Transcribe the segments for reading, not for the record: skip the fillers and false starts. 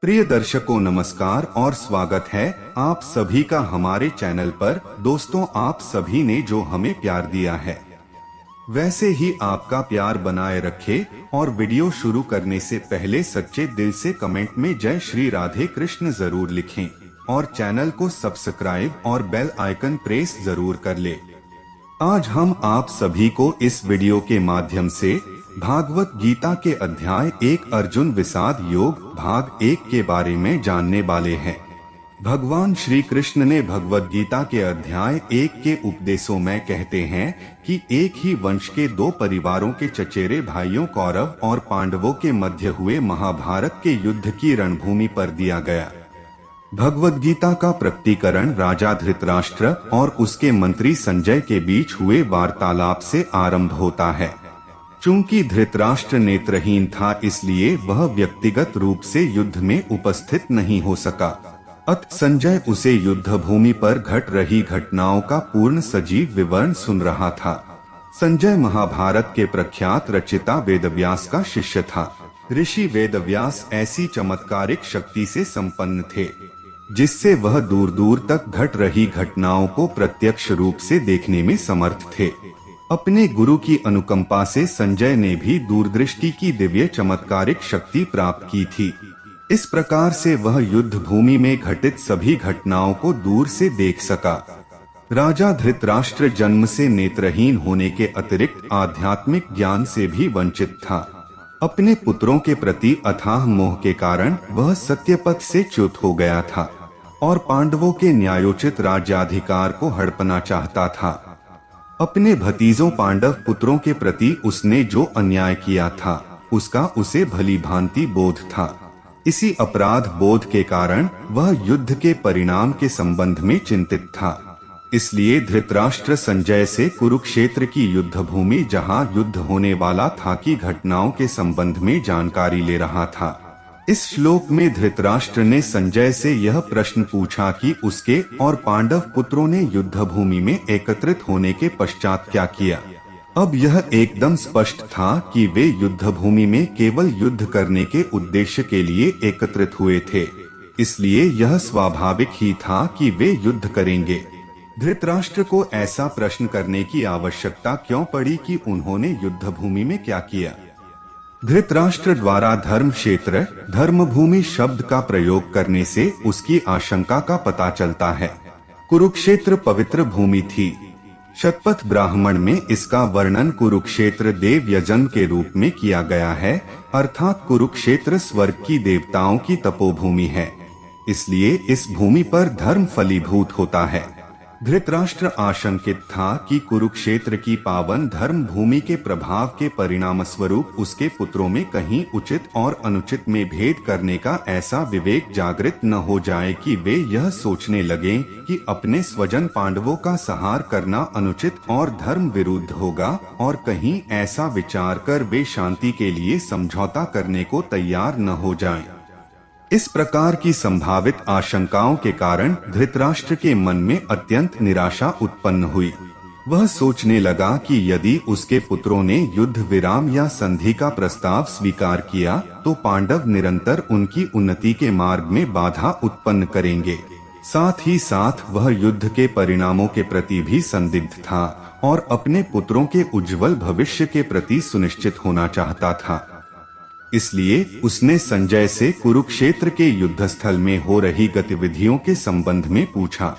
प्रिय दर्शकों नमस्कार और स्वागत है आप सभी का हमारे चैनल पर। दोस्तों, आप सभी ने जो हमें प्यार दिया है वैसे ही आपका प्यार बनाए रखे और वीडियो शुरू करने से पहले सच्चे दिल से कमेंट में जय श्री राधे कृष्ण जरूर लिखें और चैनल को सब्सक्राइब और बेल आइकन प्रेस जरूर कर ले। आज हम आप सभी को इस वीडियो के माध्यम से भागवत गीता के अध्याय 1 अर्जुन विषाद योग भाग 1 के बारे में जानने वाले हैं। भगवान श्री कृष्ण ने भगवत गीता के अध्याय 1 के उपदेशों में कहते हैं कि एक ही वंश के दो परिवारों के चचेरे भाइयों कौरव और पांडवों के मध्य हुए महाभारत के युद्ध की रणभूमि पर दिया गया। भगवत गीता का प्रकटीकरण राजा धृतराष्ट्र और उसके मंत्री संजय के बीच हुए वार्तालाप से आरंभ होता है। चूंकि धृतराष्ट्र नेत्रहीन था, इसलिए वह व्यक्तिगत रूप से युद्ध में उपस्थित नहीं हो सका। अतः संजय उसे युद्ध भूमि पर घट रही घटनाओं का पूर्ण सजीव विवरण सुन रहा था। संजय महाभारत के प्रख्यात रचिता वेदव्यास का शिष्य था। ऋषि वेदव्यास ऐसी चमत्कारिक शक्ति से संपन्न थे जिससे वह दूर दूर तक घट रही घटनाओं को प्रत्यक्ष रूप से देखने में समर्थ थे। अपने गुरु की अनुकंपा से संजय ने भी दूरदृष्टि की दिव्य चमत्कारिक शक्ति प्राप्त की थी। इस प्रकार से वह युद्ध भूमि में घटित सभी घटनाओं को दूर से देख सका। राजा धृतराष्ट्र जन्म से नेत्रहीन होने के अतिरिक्त आध्यात्मिक ज्ञान से भी वंचित था। अपने पुत्रों के प्रति अथाह मोह के कारण वह सत्यपथ से च्युत हो गया था और पांडवों के न्यायोचित राज्याधिकार को हड़पना चाहता था। अपने भतीजों पांडव पुत्रों के प्रति उसने जो अन्याय किया था उसका उसे भली भांति बोध था। इसी अपराध बोध के कारण वह युद्ध के परिणाम के संबंध में चिंतित था। इसलिए धृतराष्ट्र संजय से कुरुक्षेत्र की युद्ध भूमि जहां युद्ध होने वाला था की घटनाओं के संबंध में जानकारी ले रहा था। इस श्लोक में धृतराष्ट्र ने संजय से यह प्रश्न पूछा कि उसके और पांडव पुत्रों ने युद्ध भूमि में एकत्रित होने के पश्चात क्या किया। अब यह एकदम स्पष्ट था कि वे युद्ध भूमि में केवल युद्ध करने के उद्देश्य के लिए एकत्रित हुए थे, इसलिए यह स्वाभाविक ही था कि वे युद्ध करेंगे। धृतराष्ट्र को ऐसा प्रश्न करने की आवश्यकता क्यों पड़ी कि उन्होंने युद्ध भूमि में क्या किया। धृतराष्ट्र द्वारा धर्म क्षेत्र धर्मभूमि शब्द का प्रयोग करने से उसकी आशंका का पता चलता है। कुरुक्षेत्र पवित्र भूमि थी। शतपथ ब्राह्मण में इसका वर्णन कुरुक्षेत्र देव यजन के रूप में किया गया है, अर्थात कुरुक्षेत्र स्वर्ग की देवताओं की तपोभूमि है, इसलिए इस भूमि पर धर्म फलीभूत होता है। धृतराष्ट्र आशंकित था कि कुरुक्षेत्र की पावन धर्म भूमि के प्रभाव के परिणाम स्वरूप उसके पुत्रों में कहीं उचित और अनुचित में भेद करने का ऐसा विवेक जागृत न हो जाए कि वे यह सोचने लगें कि अपने स्वजन पांडवों का संहार करना अनुचित और धर्म विरुद्ध होगा, और कहीं ऐसा विचार कर वे शांति के लिए समझौता करने को तैयार न हो जाएं। इस प्रकार की संभावित आशंकाओं के कारण धृतराष्ट्र के मन में अत्यंत निराशा उत्पन्न हुई। वह सोचने लगा कि यदि उसके पुत्रों ने युद्ध विराम या संधि का प्रस्ताव स्वीकार किया तो पांडव निरंतर उनकी उन्नति के मार्ग में बाधा उत्पन्न करेंगे। साथ ही साथ वह युद्ध के परिणामों के प्रति भी संदिग्ध था और अपने पुत्रों के उज्जवल भविष्य के प्रति सुनिश्चित होना चाहता था। इसलिए उसने संजय से कुरुक्षेत्र के युद्धस्थल में हो रही गतिविधियों के संबंध में पूछा,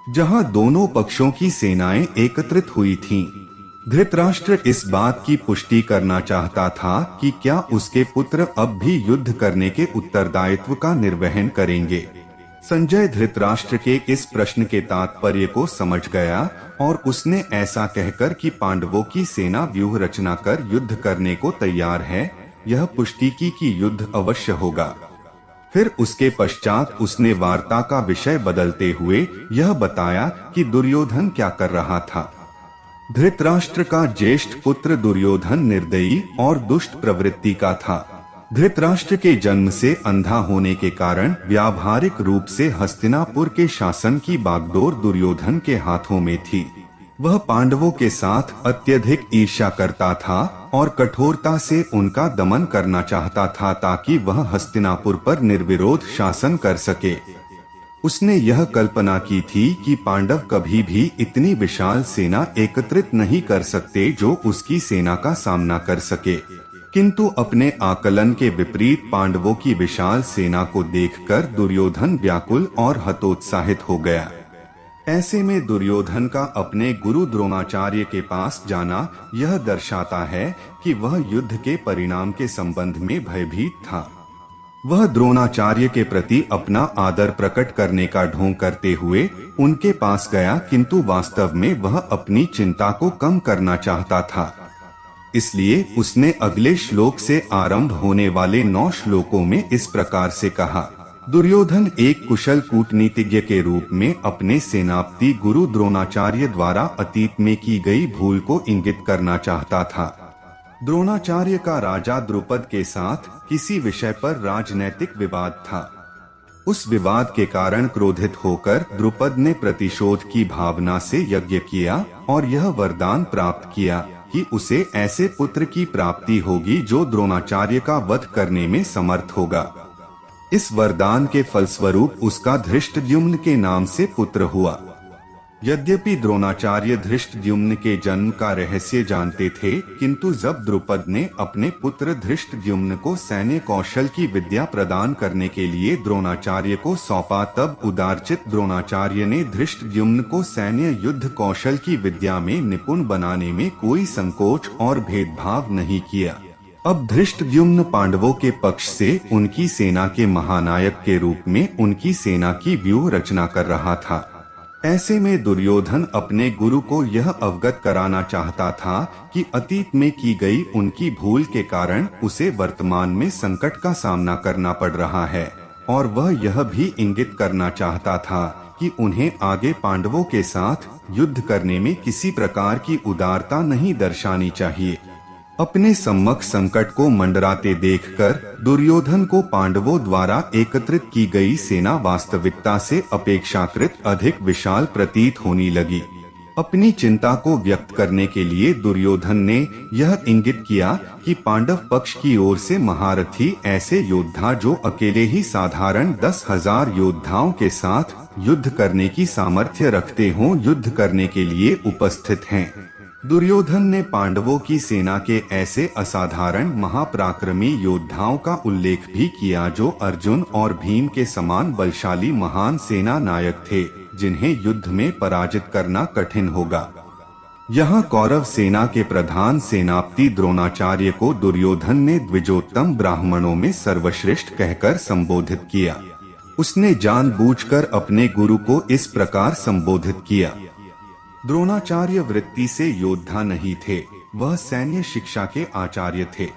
जहां दोनों पक्षों की सेनाएं एकत्रित हुई थीं। धृतराष्ट्र इस बात की पुष्टि करना चाहता था कि क्या उसके पुत्र अब भी युद्ध करने के उत्तरदायित्व का निर्वहन करेंगे। संजय धृतराष्ट्र के इस प्रश्न के तात्पर्य को समझ गया और उसने ऐसा कहकर कि पांडवों की सेना व्यूह रचना कर युद्ध करने को तैयार है, यह पुष्टि की कि युद्ध अवश्य होगा। फिर उसके पश्चात उसने वार्ता का विषय बदलते हुए यह बताया कि दुर्योधन क्या कर रहा था। धृतराष्ट्र का ज्येष्ठ पुत्र दुर्योधन निर्दयी और दुष्ट प्रवृत्ति का था। धृतराष्ट्र के जन्म से अंधा होने के कारण व्यावहारिक रूप से हस्तिनापुर के शासन की बागडोर दुर्योधन के हाथों में थी। वह पांडवों के साथ अत्यधिक ईर्ष्या करता था और कठोरता से उनका दमन करना चाहता था ताकि वह हस्तिनापुर पर निर्विरोध शासन कर सके। उसने यह कल्पना की थी कि पांडव कभी भी इतनी विशाल सेना एकत्रित नहीं कर सकते जो उसकी सेना का सामना कर सके, किंतु अपने आकलन के विपरीत पांडवों की विशाल सेना को देखकर दुर्योधन व्याकुल और हतोत्साहित हो गया। ऐसे में दुर्योधन का अपने गुरु द्रोणाचार्य के पास जाना यह दर्शाता है कि वह युद्ध के परिणाम के संबंध में भयभीत था। वह द्रोणाचार्य के प्रति अपना आदर प्रकट करने का ढोंग करते हुए उनके पास गया, किंतु वास्तव में वह अपनी चिंता को कम करना चाहता था। इसलिए उसने अगले श्लोक से आरंभ होने वाले 9 श्लोकों में इस प्रकार से कहा। दुर्योधन एक कुशल कूटनीतिज्ञ के रूप में अपने सेनापति गुरु द्रोणाचार्य द्वारा अतीत में की गई भूल को इंगित करना चाहता था। द्रोणाचार्य का राजा द्रुपद के साथ किसी विषय पर राजनैतिक विवाद था। उस विवाद के कारण क्रोधित होकर द्रुपद ने प्रतिशोध की भावना से यज्ञ किया और यह वरदान प्राप्त किया कि उसे ऐसे पुत्र की प्राप्ति होगी जो द्रोणाचार्य का वध करने में समर्थ होगा। इस वरदान के फलस्वरूप उसका धृष्टद्युम्न के नाम से पुत्र हुआ। यद्यपि द्रोणाचार्य धृष्टद्युम्न के जन्म का रहस्य जानते थे, किंतु जब द्रुपद ने अपने पुत्र धृष्टद्युम्न को सैन्य कौशल की विद्या प्रदान करने के लिए द्रोणाचार्य को सौंपा, तब उदारचित द्रोणाचार्य ने धृष्टद्युम्न को सैन्य युद्ध कौशल की विद्या में निपुण बनाने में कोई संकोच और भेदभाव नहीं किया। अब धृष्टद्युम्न पांडवों के पक्ष से उनकी सेना के महानायक के रूप में उनकी सेना की व्यूह रचना कर रहा था। ऐसे में दुर्योधन अपने गुरु को यह अवगत कराना चाहता था कि अतीत में की गई उनकी भूल के कारण उसे वर्तमान में संकट का सामना करना पड़ रहा है, और वह यह भी इंगित करना चाहता था कि उन्हें आगे पांडवों के साथ युद्ध करने में किसी प्रकार की उदारता नहीं दर्शानी चाहिए। अपने सम्मुख संकट को मंडराते देखकर दुर्योधन को पांडवों द्वारा एकत्रित की गई सेना वास्तविकता से अपेक्षाकृत अधिक विशाल प्रतीत होने लगी। अपनी चिंता को व्यक्त करने के लिए दुर्योधन ने यह इंगित किया कि पांडव पक्ष की ओर से महारथी ऐसे योद्धा जो अकेले ही साधारण 10,000 योद्धाओं के साथ युद्ध करने की सामर्थ्य रखते हों, युद्ध करने के लिए उपस्थित हैं। दुर्योधन ने पांडवों की सेना के ऐसे असाधारण महापराक्रमी योद्धाओं का उल्लेख भी किया जो अर्जुन और भीम के समान बलशाली महान सेना नायक थे, जिन्हें युद्ध में पराजित करना कठिन होगा। यहाँ कौरव सेना के प्रधान सेनापति द्रोणाचार्य को दुर्योधन ने द्विजोत्तम ब्राह्मणों में सर्वश्रेष्ठ कहकर संबोधित किया। उसने जानबूझकर अपने गुरु को इस प्रकार संबोधित किया। द्रोणाचार्य वृत्ति से योद्धा नहीं थे, वह सैन्य शिक्षा के आचार्य थे।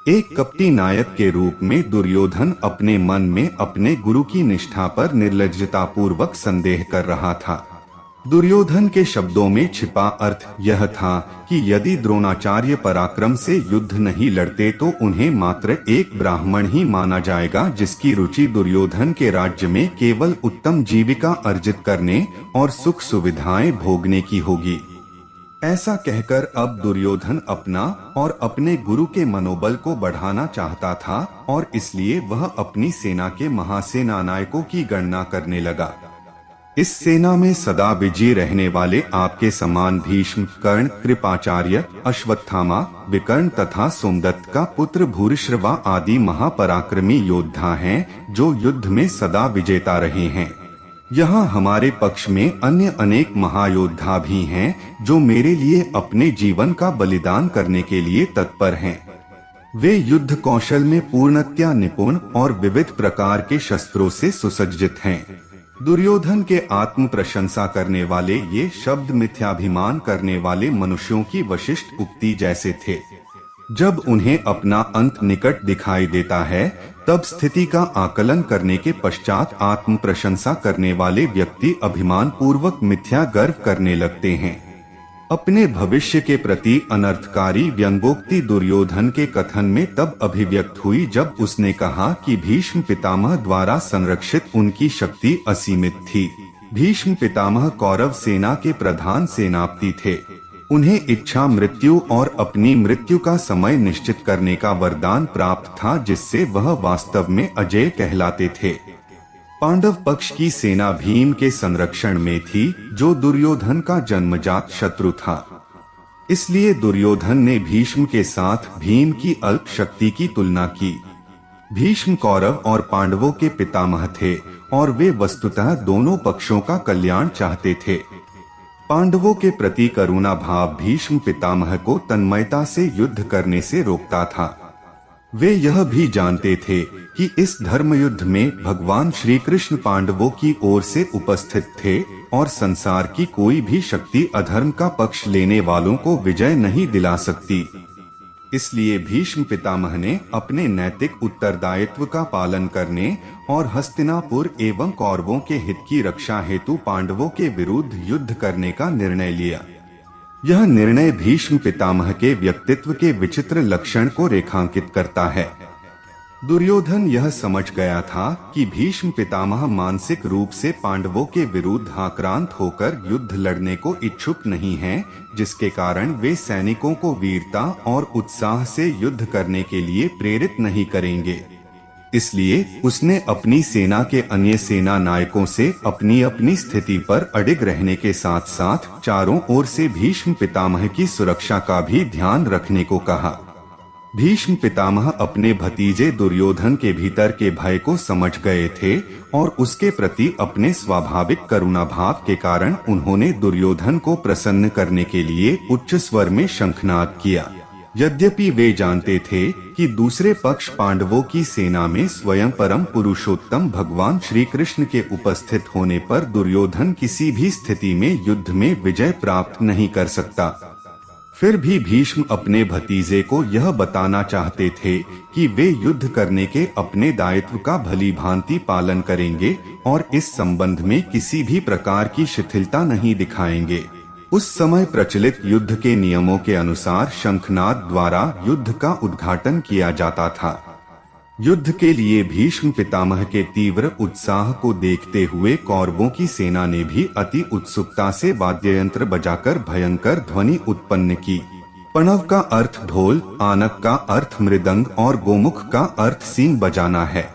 एक कपटी नायक के रूप में दुर्योधन अपने मन में अपने गुरु की निष्ठा पर निर्लज्जतापूर्वक संदेह कर रहा था। दुर्योधन के शब्दों में छिपा अर्थ यह था कि यदि द्रोणाचार्य पराक्रम से युद्ध नहीं लड़ते तो उन्हें मात्र एक ब्राह्मण ही माना जाएगा, जिसकी रुचि दुर्योधन के राज्य में केवल उत्तम जीविका अर्जित करने और सुख सुविधाएं भोगने की होगी। ऐसा कहकर अब दुर्योधन अपना और अपने गुरु के मनोबल को बढ़ाना चाहता था, और इसलिए वह अपनी सेना के महासेनानायकों की गणना करने लगा। इस सेना में सदा विजयी रहने वाले आपके समान भीष्म, कर्ण, कृपाचार्य, अश्वत्थामा, विकर्ण तथा सोमदत्त का पुत्र भूरिश्रवा आदि महापराक्रमी योद्धा हैं, जो युद्ध में सदा विजेता रहे हैं। यहाँ हमारे पक्ष में अन्य अनेक महायोद्धा भी हैं, जो मेरे लिए अपने जीवन का बलिदान करने के लिए तत्पर हैं। वे युद्ध कौशल में पूर्णतया निपुण और विविध प्रकार के शस्त्रों से सुसज्जित हैं। दुर्योधन के आत्म प्रशंसा करने वाले ये शब्द मिथ्याभिमान करने वाले मनुष्यों की वशिष्ठ उक्ति जैसे थे। जब उन्हें अपना अंत निकट दिखाई देता है, तब स्थिति का आकलन करने के पश्चात आत्म प्रशंसा करने वाले व्यक्ति अभिमान पूर्वक मिथ्या गर्व करने लगते हैं। अपने भविष्य के प्रति अनर्थकारी व्यंग्योक्ति दुर्योधन के कथन में तब अभिव्यक्त हुई जब उसने कहा कि भीष्म पितामह द्वारा संरक्षित उनकी शक्ति असीमित थी। भीष्म पितामह कौरव सेना के प्रधान सेनापति थे। उन्हें इच्छा मृत्यु और अपनी मृत्यु का समय निश्चित करने का वरदान प्राप्त था, जिससे वह वास्तव में अजेय कहलाते थे। पांडव पक्ष की सेना भीम के संरक्षण में थी, जो दुर्योधन का जन्मजात शत्रु था। इसलिए दुर्योधन ने भीष्म के साथ भीम की अल्प शक्ति की तुलना की। भीष्म कौरव और पांडवों के पितामह थे और वे वस्तुतः दोनों पक्षों का कल्याण चाहते थे। पांडवों के प्रति करुणा भाव भीष्म पितामह को तन्मयता से युद्ध करने से रोकता था। वे यह भी जानते थे कि इस धर्म युद्ध में भगवान श्री कृष्ण पांडवों की ओर से उपस्थित थे और संसार की कोई भी शक्ति अधर्म का पक्ष लेने वालों को विजय नहीं दिला सकती। इसलिए भीष्म पितामह ने अपने नैतिक उत्तरदायित्व का पालन करने और हस्तिनापुर एवं कौरवों के हित की रक्षा हेतु पांडवों के विरुद्ध युद्ध करने का निर्णय लिया। यह निर्णय भीष्म पितामह के व्यक्तित्व के विचित्र लक्षण को रेखांकित करता है। दुर्योधन यह समझ गया था कि भीष्म पितामह मानसिक रूप से पांडवों के विरुद्ध आक्रांत होकर युद्ध लड़ने को इच्छुक नहीं हैं, जिसके कारण वे सैनिकों को वीरता और उत्साह से युद्ध करने के लिए प्रेरित नहीं करेंगे। इसलिए उसने अपनी सेना के अन्य सेना नायकों से अपनी अपनी स्थिति पर अडिग रहने के साथ साथ चारों ओर से भीष्म पितामह की सुरक्षा का भी ध्यान रखने को कहा। भीष्म पितामह अपने भतीजे दुर्योधन के भीतर के भय को समझ गए थे और उसके प्रति अपने स्वाभाविक करुणा भाव के कारण उन्होंने दुर्योधन को प्रसन्न करने के लिए उच्च स्वर में शंखनाद किया। यद्यपि वे जानते थे कि दूसरे पक्ष पांडवों की सेना में स्वयं परम पुरुषोत्तम भगवान श्री कृष्ण के उपस्थित होने पर दुर्योधन किसी भी स्थिति में युद्ध में विजय प्राप्त नहीं कर सकता, फिर भी भीष्म अपने भतीजे को यह बताना चाहते थे कि वे युद्ध करने के अपने दायित्व का भली भांति पालन करेंगे और इस संबंध में किसी भी प्रकार की शिथिलता नहीं दिखाएंगे। उस समय प्रचलित युद्ध के नियमों के अनुसार शंखनाद द्वारा युद्ध का उद्घाटन किया जाता था। युद्ध के लिए भीष्म पितामह के तीव्र उत्साह को देखते हुए कौरवों की सेना ने भी अति उत्सुकता से वाद्ययंत्र बजाकर भयंकर ध्वनि उत्पन्न की। प्रणव का अर्थ ढोल, आनक का अर्थ मृदंग और गोमुख का अर्थ सींग बजाना है।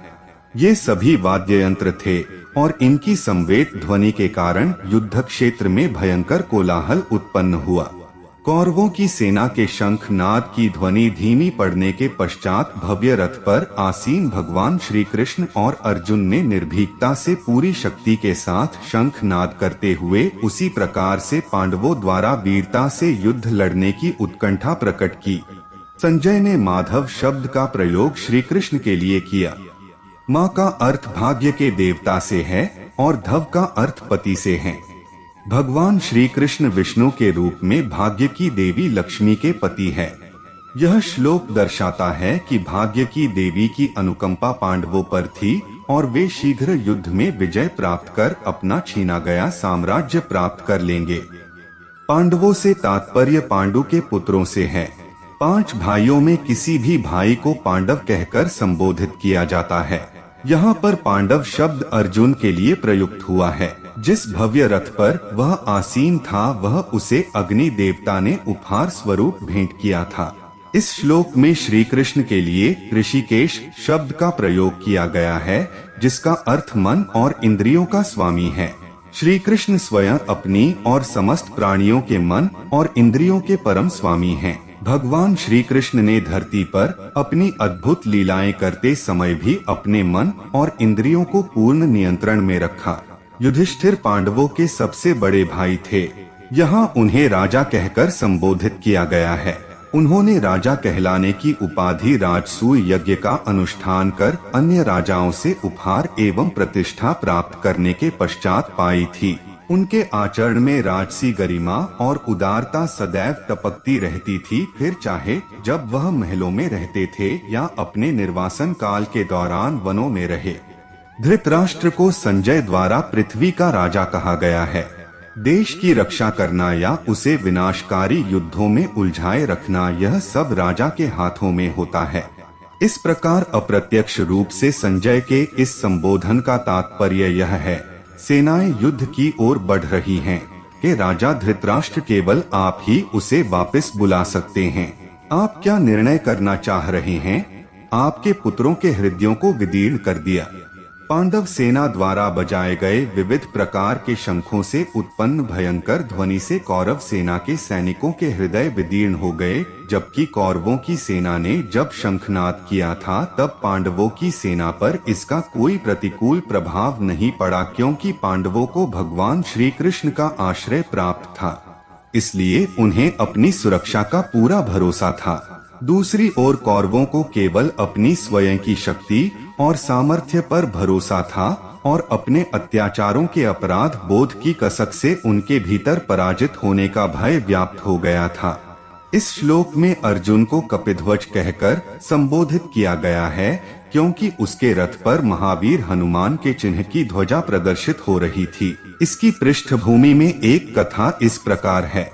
ये सभी वाद्ययंत्र थे और इनकी संवेद ध्वनि के कारण युद्ध क्षेत्र में भयंकर कोलाहल उत्पन्न हुआ। कौरवों की सेना के शंखनाद की ध्वनि धीमी पड़ने के पश्चात भव्य रथ पर आसीन भगवान श्री कृष्ण और अर्जुन ने निर्भीकता से पूरी शक्ति के साथ शंखनाद करते हुए उसी प्रकार से पांडवों द्वारा वीरता से युद्ध लड़ने की उत्कंठा प्रकट की। संजय ने माधव शब्द का प्रयोग श्री कृष्ण के लिए किया। माँ का अर्थ भाग्य के देवता से है और धव का अर्थ पति से है। भगवान श्री कृष्ण विष्णु के रूप में भाग्य की देवी लक्ष्मी के पति है। यह श्लोक दर्शाता है कि भाग्य की देवी की अनुकंपा पांडवों पर थी और वे शीघ्र युद्ध में विजय प्राप्त कर अपना छीना गया साम्राज्य प्राप्त कर लेंगे। पांडवों से तात्पर्य पांडु के पुत्रों से है। 5 भाइयों में किसी भी भाई को पांडव कहकर संबोधित किया जाता है। यहाँ पर पांडव शब्द अर्जुन के लिए प्रयुक्त हुआ है। जिस भव्य रथ पर वह आसीन था वह उसे अग्नि देवता ने उपहार स्वरूप भेंट किया था। इस श्लोक में श्री कृष्ण के लिए ऋषिकेश शब्द का प्रयोग किया गया है, जिसका अर्थ मन और इंद्रियों का स्वामी है। श्री कृष्ण स्वयं अपनी और समस्त प्राणियों के मन और इंद्रियों के परम स्वामी हैं। भगवान श्री कृष्ण ने धरती पर अपनी अद्भुत लीलाएं करते समय भी अपने मन और इंद्रियों को पूर्ण नियंत्रण में रखा। युधिष्ठिर पांडवों के सबसे बड़े भाई थे। यहाँ उन्हें राजा कहकर संबोधित किया गया है। उन्होंने राजा कहलाने की उपाधि राजसूय यज्ञ का अनुष्ठान कर अन्य राजाओं से उपहार एवं प्रतिष्ठा प्राप्त करने के पश्चात पाई थी। उनके आचरण में राजसी गरिमा और उदारता सदैव टपकती रहती थी, फिर चाहे जब वह महलों में रहते थे या अपने निर्वासन काल के दौरान वनों में रहे। धृतराष्ट्र को संजय द्वारा पृथ्वी का राजा कहा गया है। देश की रक्षा करना या उसे विनाशकारी युद्धों में उलझाए रखना, यह सब राजा के हाथों में होता है। इस प्रकार अप्रत्यक्ष रूप से संजय के इस संबोधन का तात्पर्य यह है, सेनाएं युद्ध की ओर बढ़ रही हैं कि राजा धृतराष्ट्र केवल आप ही उसे वापस बुला सकते हैं। आप क्या निर्णय करना चाह रहे हैं? आपके पुत्रों के हृदयों को विदीर्ण कर दिया। पांडव सेना द्वारा बजाए गए विविध प्रकार के शंखों से उत्पन्न भयंकर ध्वनि से कौरव सेना के सैनिकों के हृदय विदीर्ण हो गए, जबकि कौरवों की सेना ने जब शंखनाद किया था तब पांडवों की सेना पर इसका कोई प्रतिकूल प्रभाव नहीं पड़ा, क्योंकि पांडवों को भगवान श्री कृष्ण का आश्रय प्राप्त था, इसलिए उन्हें अपनी सुरक्षा का पूरा भरोसा था। दूसरी ओर कौरवों को केवल अपनी स्वयं की शक्ति और सामर्थ्य पर भरोसा था और अपने अत्याचारों के अपराध बोध की कसक से उनके भीतर पराजित होने का भय व्याप्त हो गया था। इस श्लोक में अर्जुन को कपिध्वज कहकर संबोधित किया गया है, क्योंकि उसके रथ पर महावीर हनुमान के चिन्ह की ध्वजा प्रदर्शित हो रही थी। इसकी पृष्ठभूमि में एक कथा इस प्रकार है।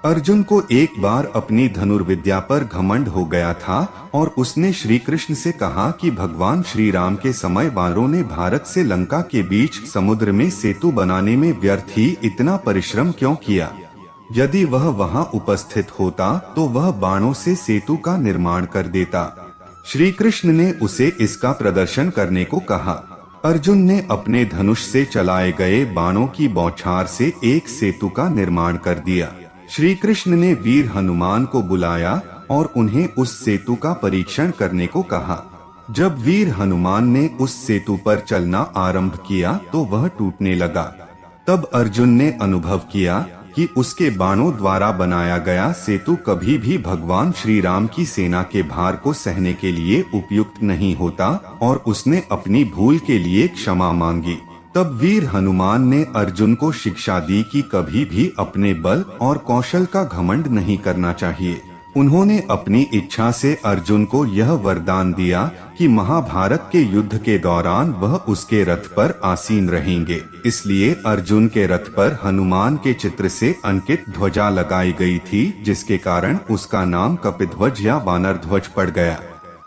अर्जुन को एक बार अपनी धनुर्विद्या पर घमंड हो गया था और उसने श्री कृष्ण से कहा कि भगवान श्री राम के समय वानरों ने भारत से लंका के बीच समुद्र में सेतु बनाने में व्यर्थ ही इतना परिश्रम क्यों किया? यदि वह वहां उपस्थित होता तो वह बाणों से सेतु का निर्माण कर देता। श्री कृष्ण ने उसे इसका प्रदर्शन करने को कहा। अर्जुन ने अपने धनुष से चलाए गए बाणों की बौछार से एक सेतु का निर्माण कर दिया। श्री कृष्ण ने वीर हनुमान को बुलाया और उन्हें उस सेतु का परीक्षण करने को कहा। जब वीर हनुमान ने उस सेतु पर चलना आरंभ किया तो वह टूटने लगा। तब अर्जुन ने अनुभव किया कि उसके बाणों द्वारा बनाया गया सेतु कभी भी भगवान श्री राम की सेना के भार को सहने के लिए उपयुक्त नहीं होता और उसने अपनी भूल के लिए क्षमा मांगी। तब वीर हनुमान ने अर्जुन को शिक्षा दी कि कभी भी अपने बल और कौशल का घमंड नहीं करना चाहिए। उन्होंने अपनी इच्छा से अर्जुन को यह वरदान दिया कि महाभारत के युद्ध के दौरान वह उसके रथ पर आसीन रहेंगे। इसलिए अर्जुन के रथ पर हनुमान के चित्र से अंकित ध्वजा लगाई गई थी, जिसके कारण उसका नाम कपिध्वज या वानर ध्वज पड़ गया।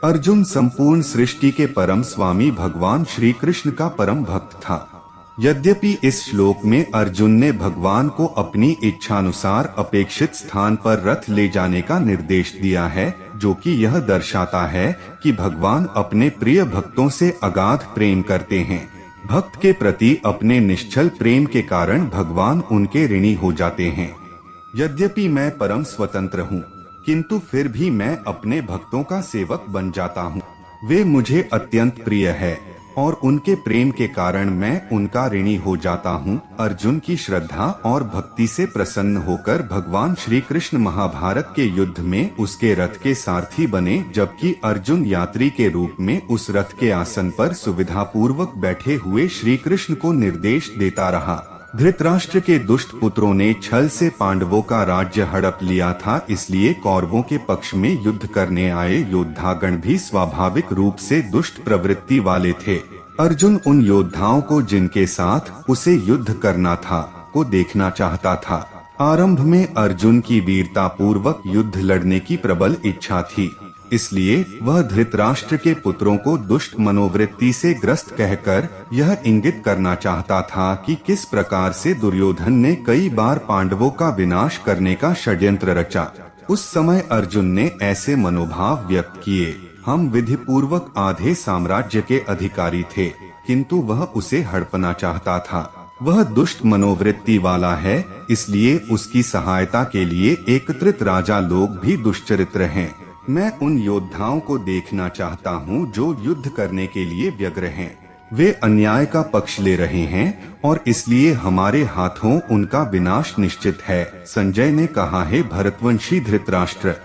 अर्जुन संपूर्ण सृष्टि के परम स्वामी भगवान श्री कृष्ण का परम भक्त था। यद्यपि इस श्लोक में अर्जुन ने भगवान को अपनी इच्छानुसार अपेक्षित स्थान पर रथ ले जाने का निर्देश दिया है, जो कि यह दर्शाता है कि भगवान अपने प्रिय भक्तों से अगाध प्रेम करते हैं। भक्त के प्रति अपने निश्चल प्रेम के कारण भगवान उनके ऋणी हो जाते हैं। यद्यपि मैं परम स्वतंत्र हूँ, किंतु फिर भी मैं अपने भक्तों का सेवक बन जाता हूँ। वे मुझे अत्यंत प्रिय है और उनके प्रेम के कारण मैं उनका ऋणी हो जाता हूँ। अर्जुन की श्रद्धा और भक्ति से प्रसन्न होकर भगवान श्री कृष्ण महाभारत के युद्ध में उसके रथ के सारथी बने, जबकि अर्जुन यात्री के रूप में उस रथ के आसन पर सुविधा पूर्वक बैठे हुए श्री कृष्ण को निर्देश देता रहा। धृतराष्ट्र के दुष्ट पुत्रों ने छल से पांडवों का राज्य हड़प लिया था, इसलिए कौरवों के पक्ष में युद्ध करने आए योद्धागण भी स्वाभाविक रूप से दुष्ट प्रवृत्ति वाले थे। अर्जुन उन योद्धाओं को जिनके साथ उसे युद्ध करना था को देखना चाहता था। आरंभ में अर्जुन की वीरता पूर्वक युद्ध लड़ने की प्रबल इच्छा थी, इसलिए वह धृतराष्ट्र के पुत्रों को दुष्ट मनोवृत्ति से ग्रस्त कहकर यह इंगित करना चाहता था कि किस प्रकार से दुर्योधन ने कई बार पांडवों का विनाश करने का षड्यंत्र रचा। उस समय अर्जुन ने ऐसे मनोभाव व्यक्त किए। हम विधि पूर्वक आधे साम्राज्य के अधिकारी थे, किंतु वह उसे हड़पना चाहता था। वह दुष्ट मनोवृत्ति वाला है, इसलिए उसकी सहायता के लिए एकत्रित राजा लोग भी दुष्चरित्र हैं। मैं उन योद्धाओं को देखना चाहता हूँ जो युद्ध करने के लिए व्यग्र हैं। वे अन्याय का पक्ष ले रहे हैं और इसलिए हमारे हाथों उनका विनाश निश्चित है। संजय ने कहा है भरतवंशी धृतराष्ट्र।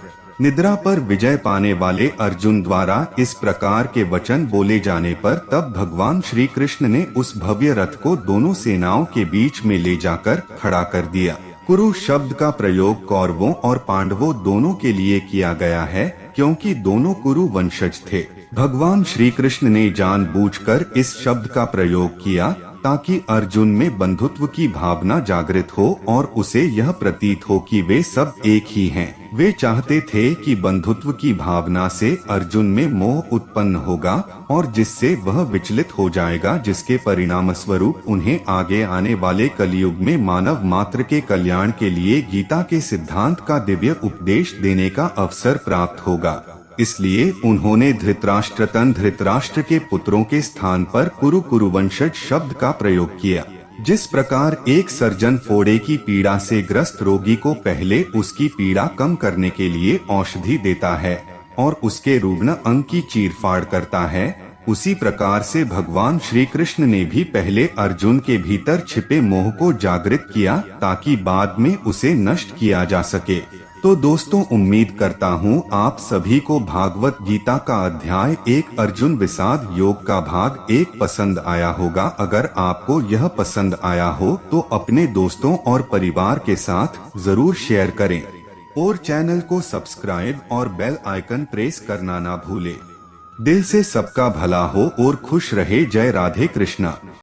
निद्रा पर विजय पाने वाले अर्जुन द्वारा इस प्रकार के वचन बोले जाने पर तब भगवान श्री कृष्ण ने उस भव्य रथ को दोनों सेनाओं के बीच में ले जाकर खड़ा कर दिया। कुरु शब्द का प्रयोग कौरवों और पांडवों दोनों के लिए किया गया है, क्योंकि दोनों कुरु वंशज थे। भगवान श्री कृष्ण ने जानबूझकर इस शब्द का प्रयोग किया ताकि अर्जुन में बंधुत्व की भावना जागृत हो और उसे यह प्रतीत हो कि वे सब एक ही हैं। वे चाहते थे कि बंधुत्व की भावना से अर्जुन में मोह उत्पन्न होगा और जिससे वह विचलित हो जाएगा, जिसके परिणाम स्वरूप उन्हें आगे आने वाले कलयुग में मानव मात्र के कल्याण के लिए गीता के सिद्धांत का दिव्य उपदेश देने का अवसर प्राप्त होगा। इसलिए उन्होंने धृतराष्ट्र के पुत्रों के स्थान पर कुरुवंशज शब्द का प्रयोग किया। जिस प्रकार एक सर्जन फोड़े की पीड़ा से ग्रस्त रोगी को पहले उसकी पीड़ा कम करने के लिए औषधि देता है और उसके रुग्ण अंग की चीरफाड़ करता है, उसी प्रकार से भगवान श्री कृष्ण ने भी पहले अर्जुन के भीतर छिपे मोह को जागृत किया ताकि बाद में उसे नष्ट किया जा सके। तो दोस्तों, उम्मीद करता हूँ आप सभी को भागवत गीता का अध्याय 1 अर्जुन विषाद योग का भाग 1 पसंद आया होगा। अगर आपको यह पसंद आया हो तो अपने दोस्तों और परिवार के साथ जरूर शेयर करें और चैनल को सब्सक्राइब और बेल आइकन प्रेस करना ना भूलें। दिल से सबका भला हो और खुश रहे। जय राधे कृष्णा।